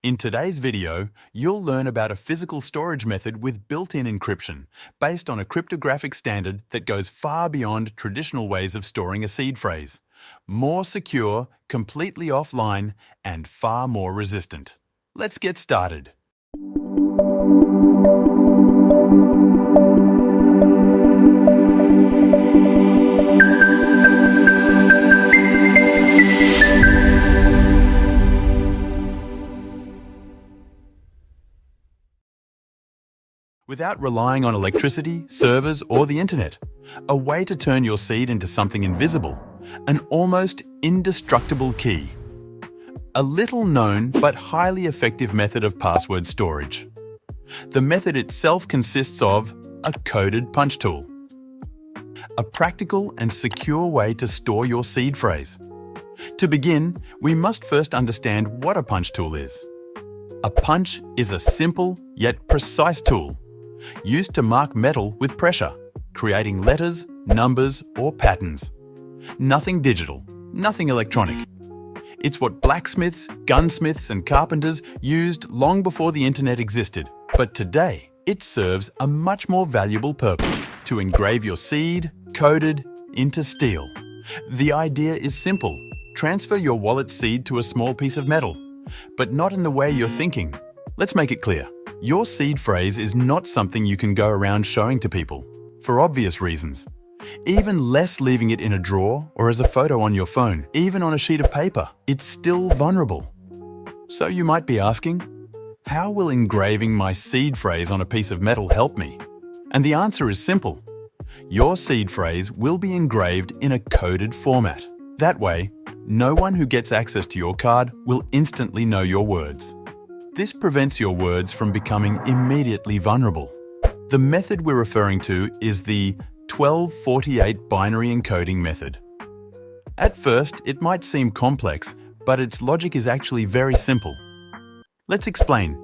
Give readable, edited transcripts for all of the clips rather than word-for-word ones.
In today's video, you'll learn about a physical storage method with built-in encryption, based on a cryptographic standard that goes far beyond traditional ways of storing a seed phrase. More secure, completely offline, and far more resistant. Let's get started. Without relying on electricity, servers, or the internet. A way to turn your seed into something invisible, an almost indestructible key. A little known but highly effective method of password storage. The method itself consists of a coded punch tool. A practical and secure way to store your seed phrase. To begin, we must first understand what a punch tool is. A punch is a simple yet precise tool used to mark metal with pressure, creating letters, numbers, or patterns. Nothing digital, nothing electronic. It's what blacksmiths, gunsmiths, and carpenters used long before the internet existed. But today, it serves a much more valuable purpose: to engrave your seed, coded, into steel. The idea is simple. Transfer your wallet seed to a small piece of metal, but not in the way you're thinking. Let's make it clear. Your seed phrase is not something you can go around showing to people, for obvious reasons. Even less leaving it in a drawer or as a photo on your phone, even on a sheet of paper, it's still vulnerable. So you might be asking, how will engraving my seed phrase on a piece of metal help me? And the answer is simple. Your seed phrase will be engraved in a coded format. That way, no one who gets access to your card will instantly know your words. This prevents your words from becoming immediately vulnerable. The method we're referring to is the 1248 binary encoding method. At first, it might seem complex, but its logic is actually very simple. Let's explain.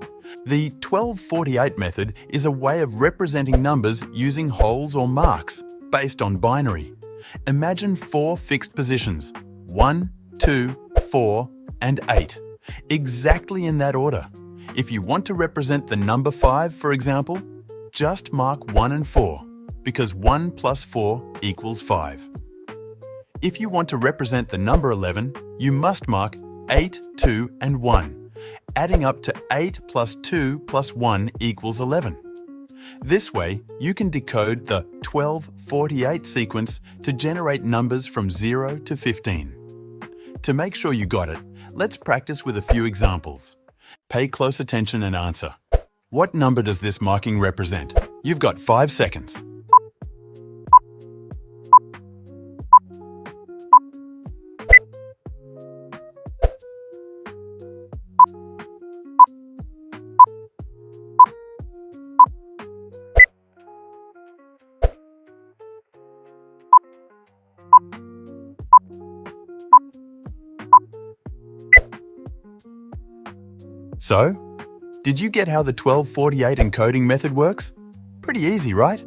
The 1248 method is a way of representing numbers using holes or marks, based on binary. Imagine 4 fixed positions: 1, 2, 4, and 8. Exactly in that order. If you want to represent the number 5, for example, just mark 1 and 4, because 1 plus 4 equals 5. If you want to represent the number 11, you must mark 8, 2, and 1, adding up to 8 plus 2 plus 1 equals 11. This way, you can decode the 1248 sequence to generate numbers from 0 to 15. To make sure you got it, let's practice with a few examples. Pay close attention and answer. What number does this marking represent? You've got 5 seconds. So, did you get how the 1248 encoding method works? Pretty easy, right?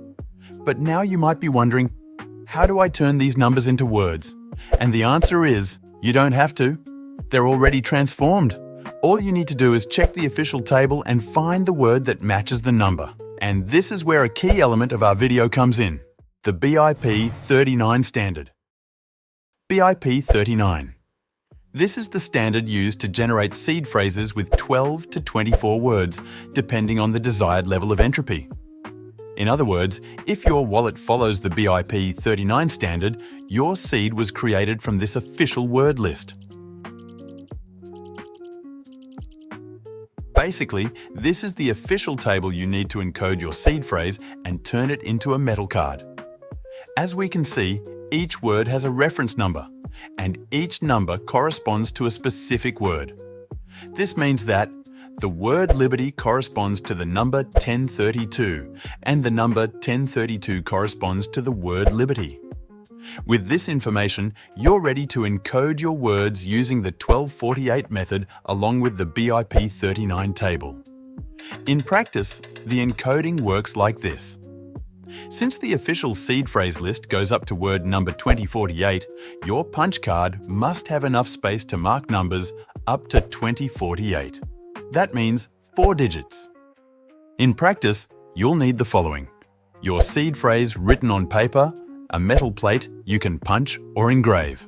But now you might be wondering, how do I turn these numbers into words? And the answer is, you don't have to. They're already transformed. All you need to do is check the official table and find the word that matches the number. And this is where a key element of our video comes in, the BIP 39 standard. BIP 39. This is the standard used to generate seed phrases with 12 to 24 words, depending on the desired level of entropy. In other words, if your wallet follows the BIP 39 standard, your seed was created from this official word list. Basically, this is the official table you need to encode your seed phrase and turn it into a metal card. As we can see, each word has a reference number, and each number corresponds to a specific word. This means that the word liberty corresponds to the number 1032, and the number 1032 corresponds to the word liberty. With this information, you're ready to encode your words using the 1248 method along with the BIP 39 table. In practice, the encoding works like this. Since the official seed phrase list goes up to word number 2048, your punch card must have enough space to mark numbers up to 2048. That means 4 digits. In practice, you'll need the following: your seed phrase written on paper, a metal plate you can punch or engrave,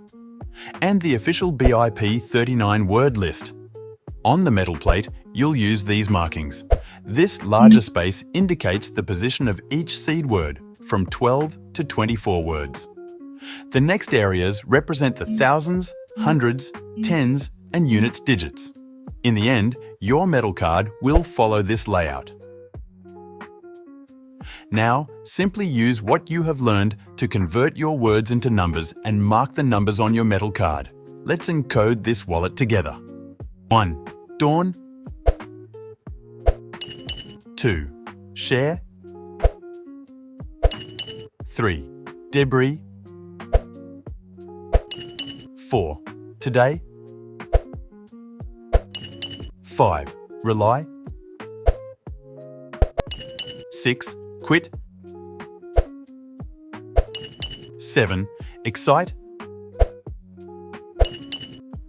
and the official BIP 39 word list. On the metal plate, you'll use these markings. This larger space indicates the position of each seed word, from 12 to 24 words. The next areas represent the thousands, hundreds, tens, and units digits. In the end, your metal card will follow this layout. Now, simply use what you have learned to convert your words into numbers and mark the numbers on your metal card. Let's encode this wallet together. 1. Dawn. 2. Share. 3. Debris. 4. Today. 5. Rely. 6. Quit. 7. Excite.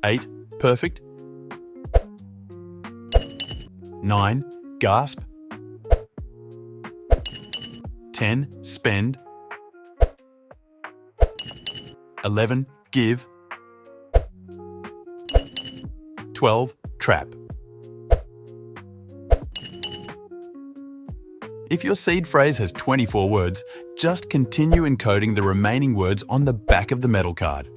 8. Perfect. 9. Gasp. 10. Spend. 11. Give. 12. Trap. If your seed phrase has 24 words, just continue encoding the remaining words on the back of the metal card.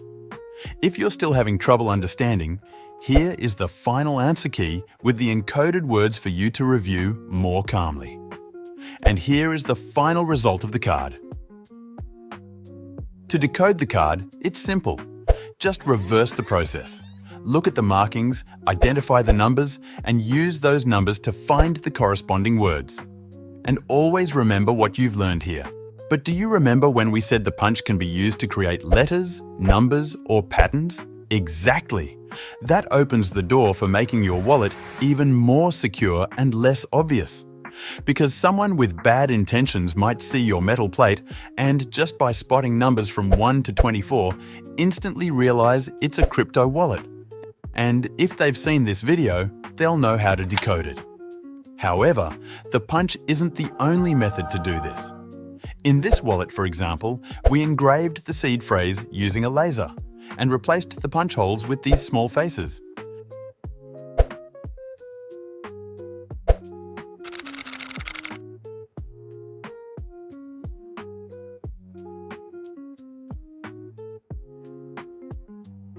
If you're still having trouble understanding, here is the final answer key with the encoded words for you to review more calmly. And here is the final result of the card. To decode the card, it's simple. Just reverse the process. Look at the markings, identify the numbers, and use those numbers to find the corresponding words. And always remember what you've learned here. But do you remember when we said the punch can be used to create letters, numbers, or patterns? Exactly! That opens the door for making your wallet even more secure and less obvious. Because someone with bad intentions might see your metal plate and, just by spotting numbers from 1 to 24, instantly realize it's a crypto wallet. And if they've seen this video, they'll know how to decode it. However, the punch isn't the only method to do this. In this wallet, for example, we engraved the seed phrase using a laser and replaced the punch holes with these small faces.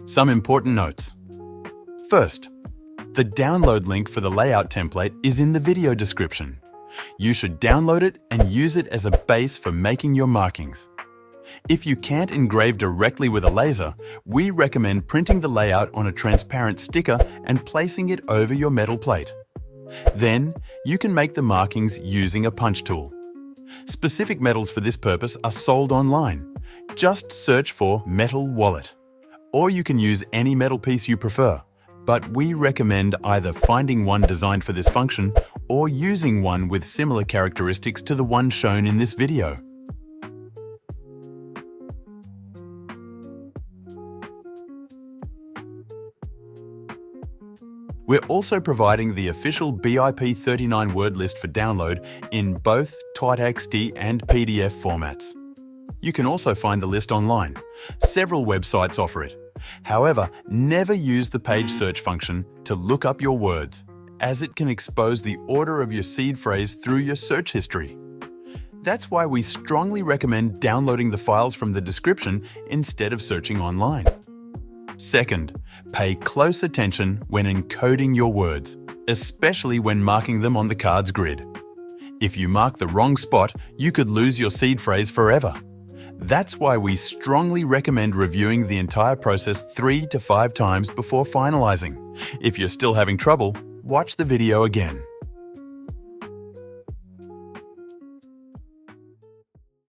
Some important notes. First, the download link for the layout template is in the video description. You should download it and use it as a base for making your markings. If you can't engrave directly with a laser, we recommend printing the layout on a transparent sticker and placing it over your metal plate. Then, you can make the markings using a punch tool. Specific metals for this purpose are sold online. Just search for Metal Wallet. Or you can use any metal piece you prefer, but we recommend either finding one designed for this function or using one with similar characteristics to the one shown in this video. We're also providing the official BIP 39 word list for download in both TYTXT and PDF formats. You can also find the list online. Several websites offer it. However, never use the page search function to look up your words, as it can expose the order of your seed phrase through your search history. That's why we strongly recommend downloading the files from the description instead of searching online. Second, pay close attention when encoding your words, especially when marking them on the card's grid. If you mark the wrong spot, you could lose your seed phrase forever. That's why we strongly recommend reviewing the entire process 3 to 5 times before finalizing. If you're still having trouble, watch the video again.